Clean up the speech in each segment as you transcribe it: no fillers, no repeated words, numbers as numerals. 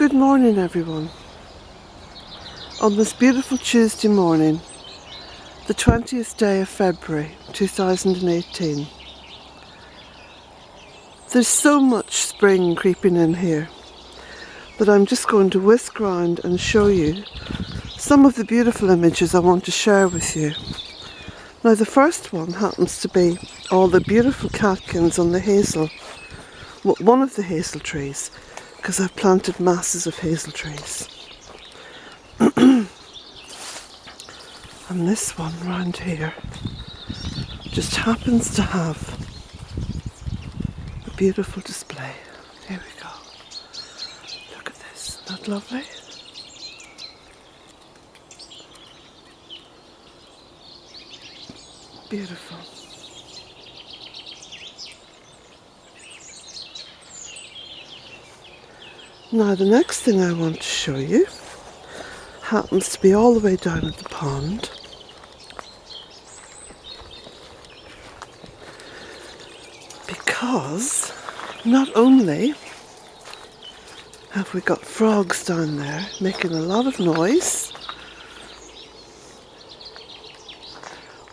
Good morning, everyone. On this beautiful Tuesday morning, the 20th day of February 2018. There's so much spring creeping in here that I'm just going to whisk round and show you some of the beautiful images I want to share with you. Now, the first one happens to be all the beautiful catkins on the hazel, one of the hazel trees, because I've planted masses of hazel trees. And this one round here just happens to have a beautiful display. Here we go. Look at this, isn't that lovely? Beautiful. Now the next thing I want to show you happens to be all the way down at the pond. Because not only have we got frogs down there making a lot of noise,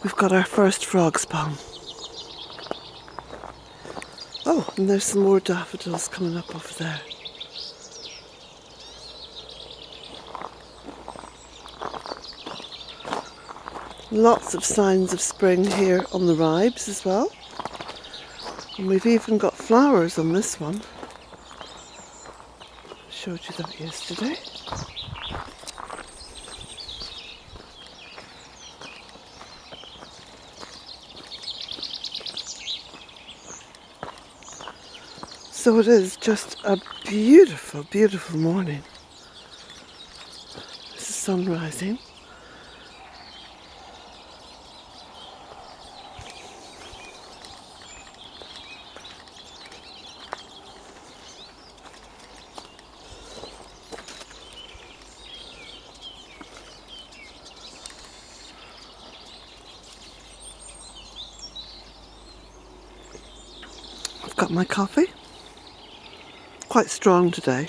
we've got our first frog spawn. Oh, and there's some more daffodils coming up over there. Lots of signs of spring here on the ribes as well. And we've even got flowers on this one. Showed you that yesterday. So it is just a beautiful, beautiful morning. This is sun rising. I've got my coffee. Quite strong today.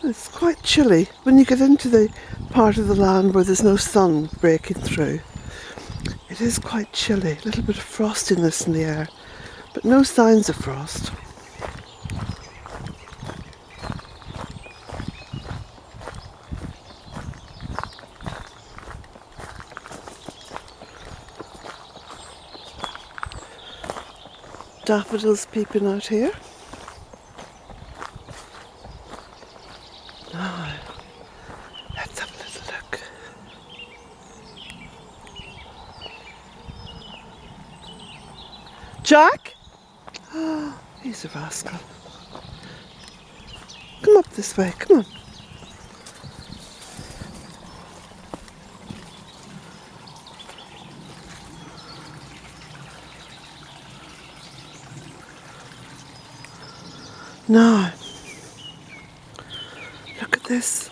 It's quite chilly when you get into the part of the land where there's no sun breaking through. It is quite chilly, a little bit of frostiness in the air, but no signs of frost. Daffodils peeping out here. Now, let's have a little look. Jack? Oh, he's a rascal. Come up this way, come on. Now, look at this.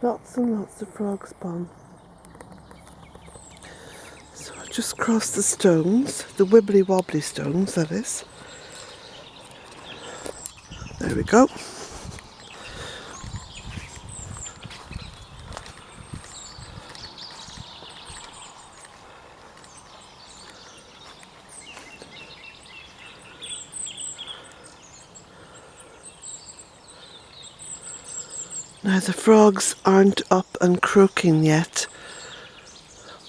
Lots and lots of frog spawn. So I'll just cross the stones, the wibbly wobbly stones that is. There we go. Now the frogs aren't up and croaking yet,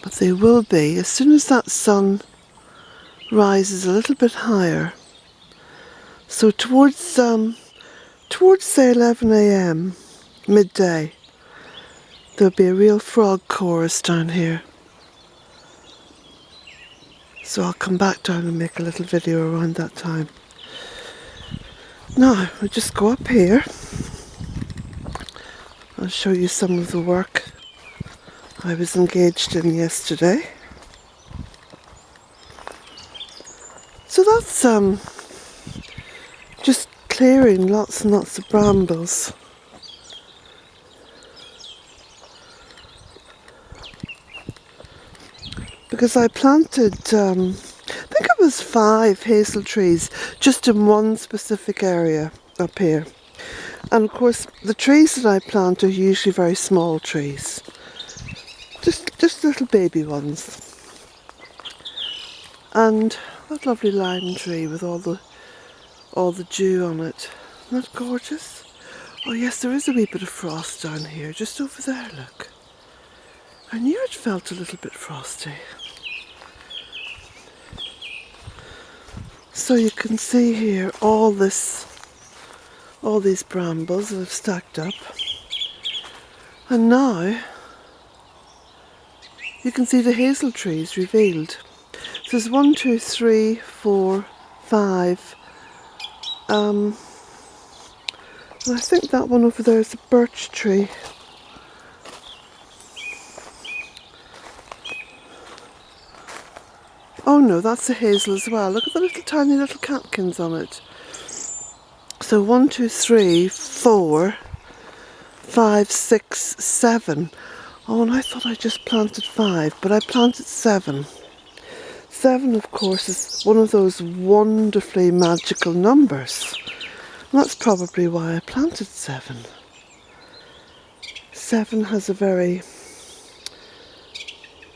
but they will be as soon as that sun rises a little bit higher. So towards say 11 AM, midday, there'll be a real frog chorus down here. So I'll come back down and make a little video around that time. Now, I'll just go up here. I'll show you some of the work I was engaged in yesterday. So that's just clearing lots and lots of brambles. Because I planted, I think it was 5 hazel trees just in one specific area up here. And of course the trees that I plant are usually very small trees. Just little baby ones. And that lovely lime tree with all the dew on it. Isn't that gorgeous? Oh yes, there is a wee bit of frost down here, just over there, look. I knew it felt a little bit frosty. So you can see here all these brambles that have stacked up. And now you can see the hazel trees revealed. So there's 1, 2, 3, 4, 5. And I think that one over there is a birch tree. Oh no, that's a hazel as well. Look at the little tiny little catkins on it. So 1, 2, 3, 4, 5, 6, 7. Oh, and I thought I just planted 5, but I planted 7. 7, of course, is one of those wonderfully magical numbers. And that's probably why I planted 7. 7 has a very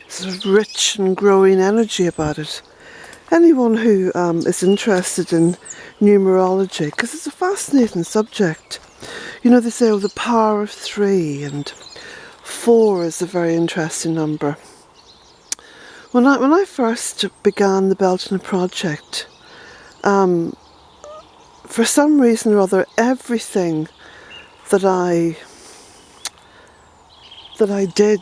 sort of rich and growing energy about it. Anyone who is interested in numerology, because it's a fascinating subject. You know, they say, oh, the power of 3, and 4 is a very interesting number. When I first began the Bealtaine project, for some reason or other, everything that I did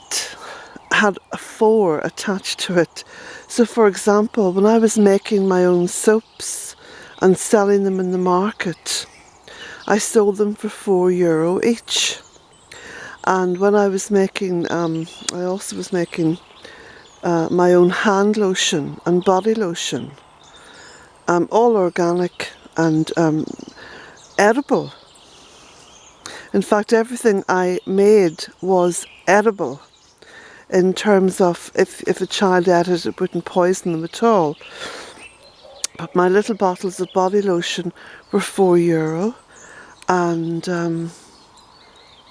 had a 4 attached to it. So for example, when I was making my own soaps and selling them in the market, I sold them for €4 each. And when I was making, I also was making my own hand lotion and body lotion, all organic and edible. In fact, everything I made was edible, in terms of if a child ate it, it wouldn't poison them at all. But my little bottles of body lotion were €4, and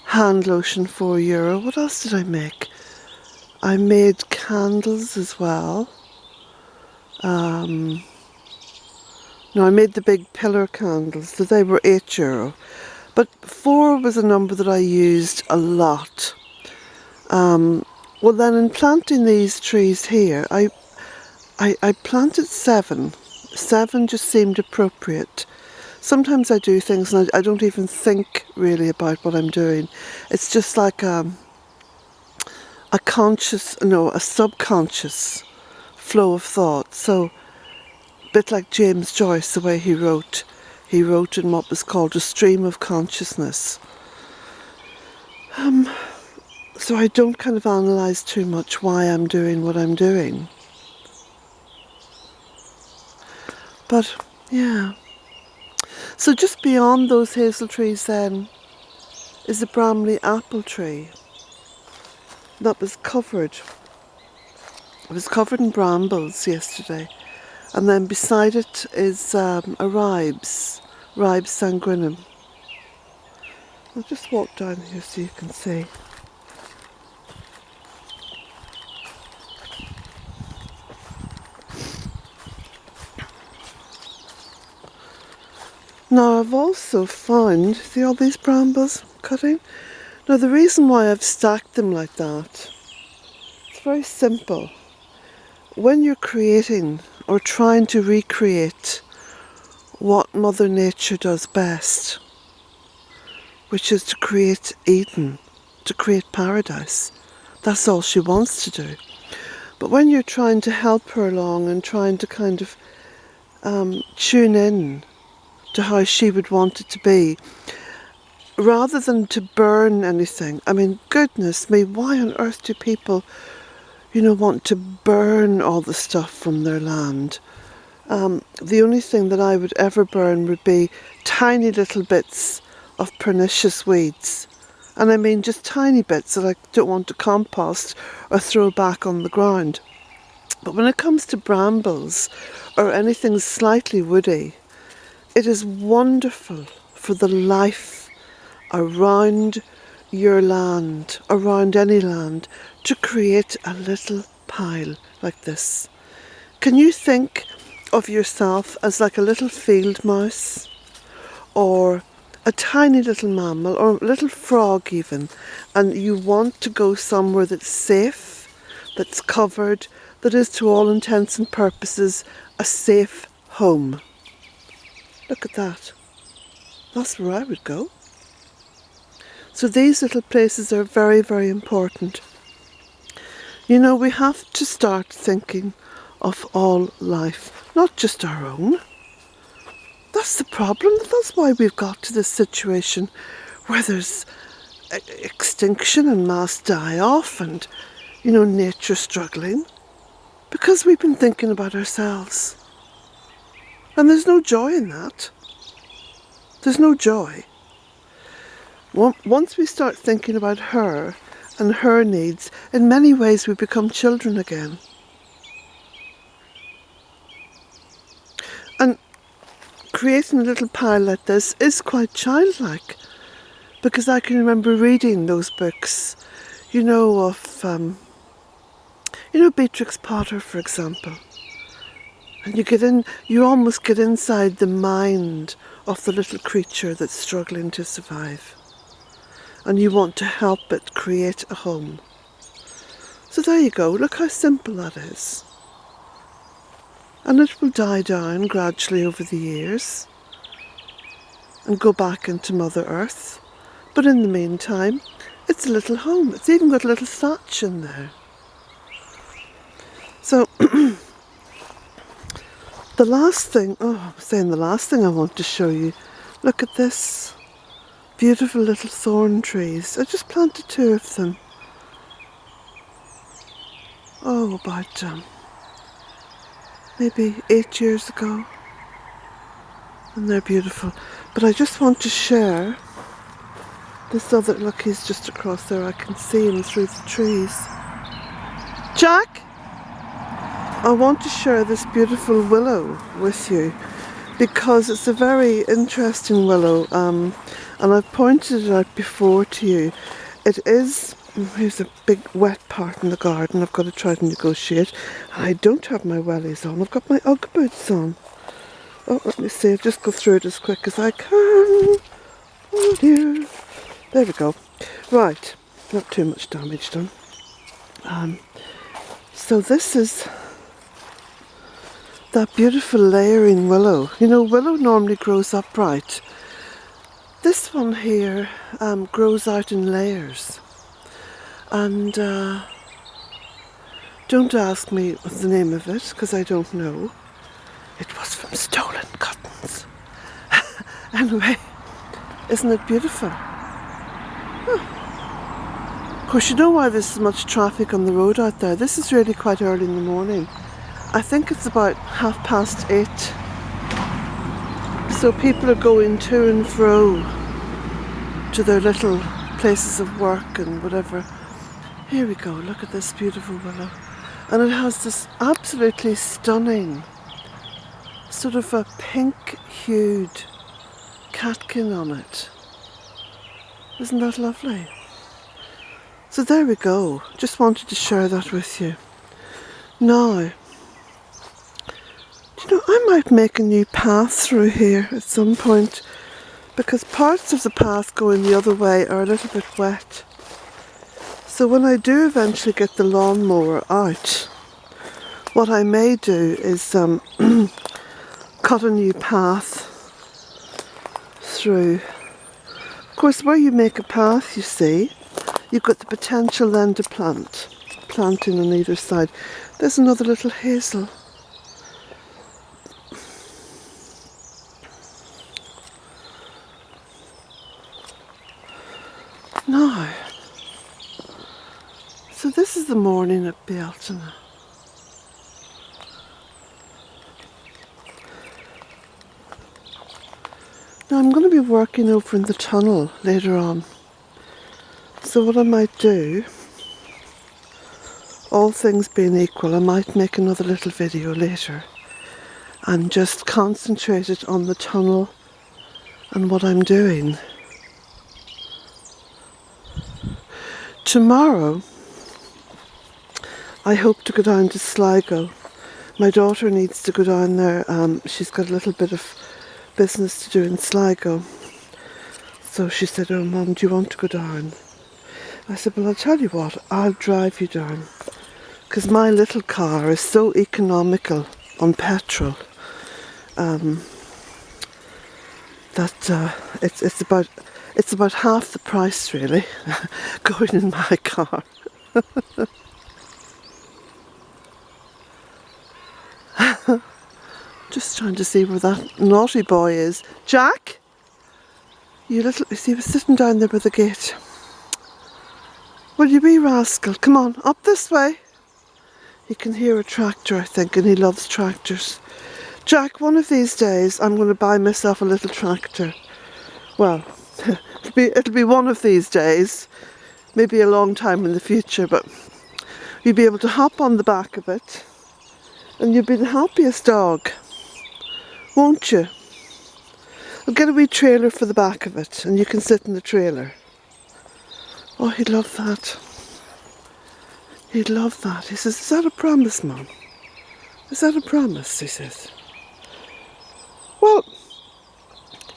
hand lotion €4. What else did I make? I made candles as well. No, I made the big pillar candles, so they were €8. But 4 was a number that I used a lot. Well then, in planting these trees here, I planted 7. 7 just seemed appropriate. Sometimes I do things and I don't even think really about what I'm doing. It's just like a subconscious flow of thought. So, a bit like James Joyce, the way he wrote in what was called a stream of consciousness. So I don't kind of analyse too much why I'm doing what I'm doing. But, yeah. So just beyond those hazel trees then is a Bramley apple tree that was covered. It was covered in brambles yesterday. And then beside it is a ribes sanguinum. I'll just walk down here so you can see. Now I've also found, see all these brambles I'm cutting? Now the reason why I've stacked them like that, it's very simple. When you're creating or trying to recreate what Mother Nature does best, which is to create Eden, to create paradise, that's all she wants to do. But when you're trying to help her along and trying to kind of tune in to how she would want it to be, rather than to burn anything. I mean, goodness me, why on earth do people, want to burn all the stuff from their land? The only thing that I would ever burn would be tiny little bits of pernicious weeds. And I mean just tiny bits that I don't want to compost or throw back on the ground. But when it comes to brambles or anything slightly woody, it is wonderful for the life around your land, around any land, to create a little pile like this. Can you think of yourself as like a little field mouse, or a tiny little mammal, or a little frog even, and you want to go somewhere that's safe, that's covered, that is to all intents and purposes a safe home? Look at that. That's where I would go. So these little places are very, very important. We have to start thinking of all life, not just our own. That's the problem. That's why we've got to this situation where there's extinction and mass die-off and, nature struggling. Because we've been thinking about ourselves. And there's no joy in that. There's no joy. Once we start thinking about her and her needs, in many ways we become children again. And creating a little pile like this is quite childlike, because I can remember reading those books, of Beatrix Potter, for example. And you almost get inside the mind of the little creature that's struggling to survive. And you want to help it create a home. So there you go, look how simple that is. And it will die down gradually over the years and go back into Mother Earth. But in the meantime, it's a little home. It's even got a little thatch in there. So, the last thing I want to show you, look at this. Beautiful little thorn trees. I just planted 2 of them. Oh, about maybe 8 years ago. And they're beautiful. But I just want to share this other, look, he's just across there. I can see him through the trees. Jack! I want to share this beautiful willow with you because it's a very interesting willow, and I've pointed it out before to you. It is, here's a big wet part in the garden. I've got to try to negotiate, and I don't have my wellies on. I've got my Ugg boots on. Oh, let me see, I'll just go through it as quick as I can. Oh dear. There we go. Right, not too much damage done. So this is that beautiful layering willow. Willow normally grows upright. This one here grows out in layers. And don't ask me what's the name of it, because I don't know. It was from stolen cottons. Anyway, isn't it beautiful? Of course, you know why there's so much traffic on the road out there. This is really quite early in the morning. I think it's about 8:30. So people are going to and fro to their little places of work and whatever. Here we go, look at this beautiful willow. And it has this absolutely stunning sort of a pink-hued catkin on it. Isn't that lovely? So there we go. Just wanted to share that with you. Now, I might make a new path through here at some point, because parts of the path going the other way are a little bit wet. So when I do eventually get the lawnmower out, what I may do is cut a new path through. Of course, where you make a path, you've got the potential then to planting on either side. There's another little hazel. Now, so this is the morning at Bealtaine. Now I'm going to be working over in the tunnel later on. So what I might do, all things being equal, I might make another little video later and just concentrate it on the tunnel and what I'm doing. Tomorrow, I hope to go down to Sligo. My daughter needs to go down there. She's got a little bit of business to do in Sligo. So she said, "Oh Mum, do you want to go down?" I said, "Well, I'll tell you what, I'll drive you down. Because my little car is so economical on petrol that it's about half the price really going in my car." Just trying to see where that naughty boy is. Jack? You see, he was sitting down there by the gate. Will you be rascal? Come on, up this way. He can hear a tractor, I think, and he loves tractors. Jack, one of these days I'm going to buy myself a little tractor. Well, it'll be one of these days. Maybe a long time in the future, but you'll be able to hop on the back of it and you'll be the happiest dog, won't you? I'll get a wee trailer for the back of it and you can sit in the trailer. Oh, he'd love that. He'd love that. He says, "Is that a promise, Mum? Is that a promise?" he says. Well,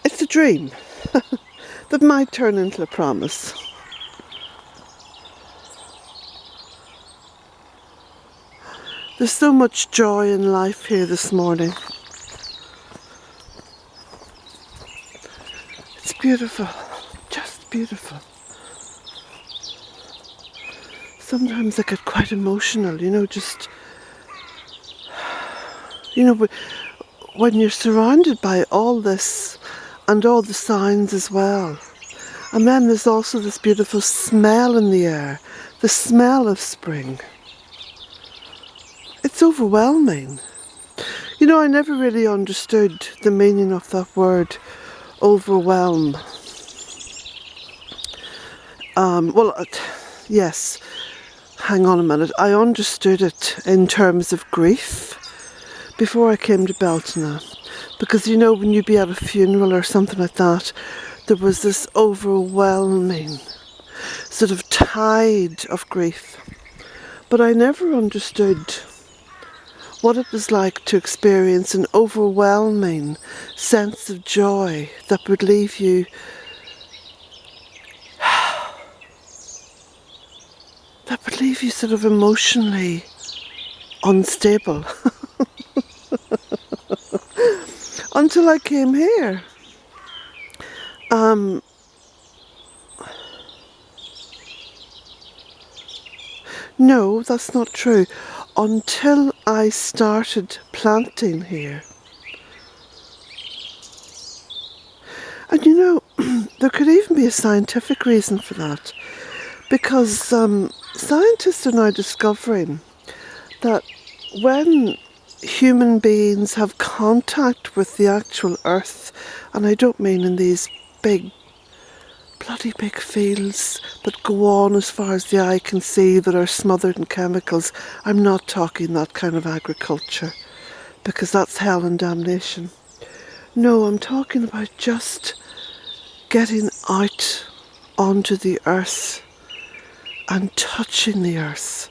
it's a dream that might turn into a promise. There's so much joy in life here this morning. It's beautiful, just beautiful. Sometimes I get quite emotional, when you're surrounded by all this and all the signs as well. And then there's also this beautiful smell in the air, the smell of spring. It's overwhelming. I never really understood the meaning of that word, overwhelm. Yes, hang on a minute. I understood it in terms of grief before I came to Bealtaine. Because when you'd be at a funeral or something like that, there was this overwhelming sort of tide of grief. But I never understood what it was like to experience an overwhelming sense of joy that would leave you sort of emotionally unstable. Until I came here. No, that's not true. Until I started planting here. And there could even be a scientific reason for that. Because scientists are now discovering that when human beings have contact with the actual earth, and I don't mean in these bloody big fields that go on as far as the eye can see that are smothered in chemicals. I'm not talking that kind of agriculture, because that's hell and damnation. No, I'm talking about just getting out onto the earth and touching the earth.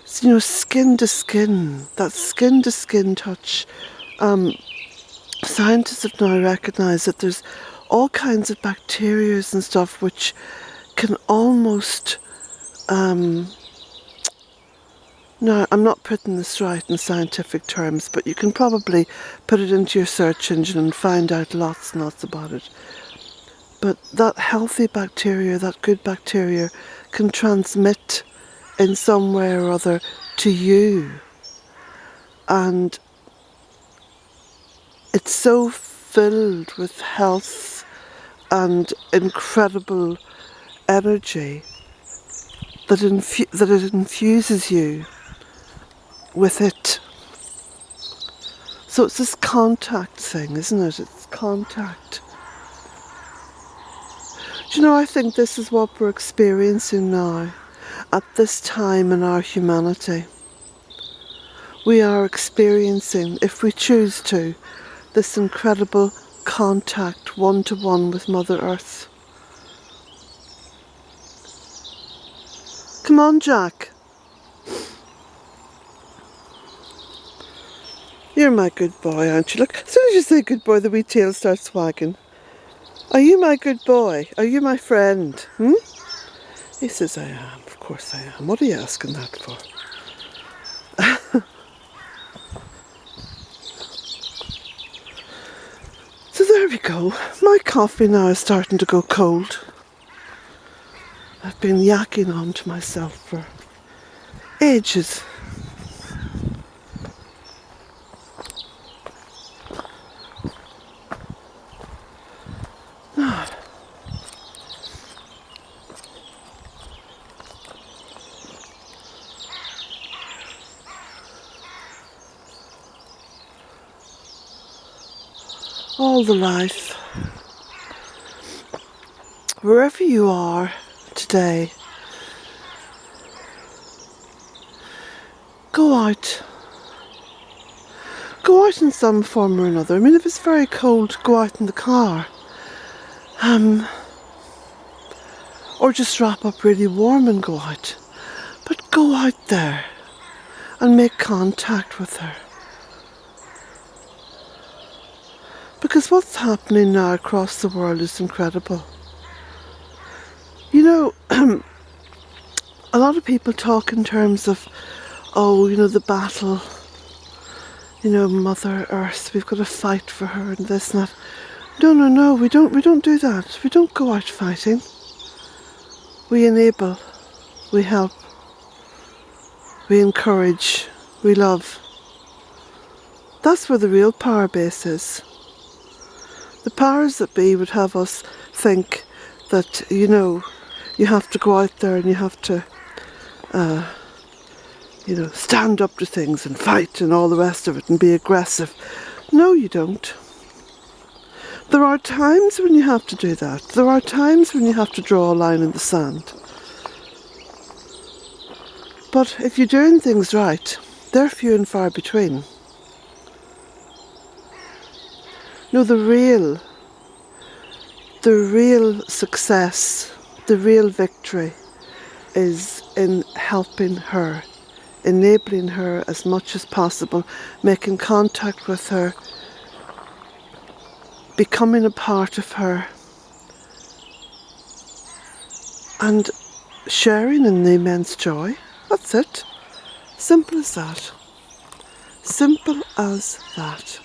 Skin to skin, that skin to skin touch. Scientists have now recognised that there's all kinds of bacteria and stuff which can almost, now I'm not putting this right in scientific terms, but you can probably put it into your search engine and find out lots and lots about it. But that healthy bacteria, that good bacteria, can transmit in some way or other to you. and it's so filled with health and incredible energy that it infuses you with it. So it's this contact thing, isn't it? It's contact. Do you know, I think this is what we're experiencing now, at this time in our humanity. We are experiencing, if we choose to, this incredible contact one-to-one with Mother Earth. Come on, Jack. You're my good boy, aren't you? Look, as soon as you say good boy, the wee tail starts wagging. Are you my good boy? Are you my friend? He says, I am. Of course I am. What are you asking that for? So there we go. My coffee now is starting to go cold. I've been yakking on to myself for ages. All the life, wherever you are today, go out in some form or another. I mean, if it's very cold, go out in the car, or just wrap up really warm and go out, but go out there and make contact with her. Because what's happening now across the world is incredible. You know, a lot of people talk in terms of, oh, you know, the battle, you know, Mother Earth, we've got to fight for her and this and that. No, we don't do that. We don't go out fighting. We enable, we help, we encourage, we love. That's where the real power base is. The powers that be would have us think that, you know, you have to go out there and you have to, you know, stand up to things and fight and all the rest of it and be aggressive. No, you don't. There are times when you have to do that. There are times when you have to draw a line in the sand. But if you're doing things right, they're few and far between. No, the real success, the real victory is in helping her, enabling her as much as possible, making contact with her, becoming a part of her, and sharing in the immense joy. That's it. Simple as that. Simple as that.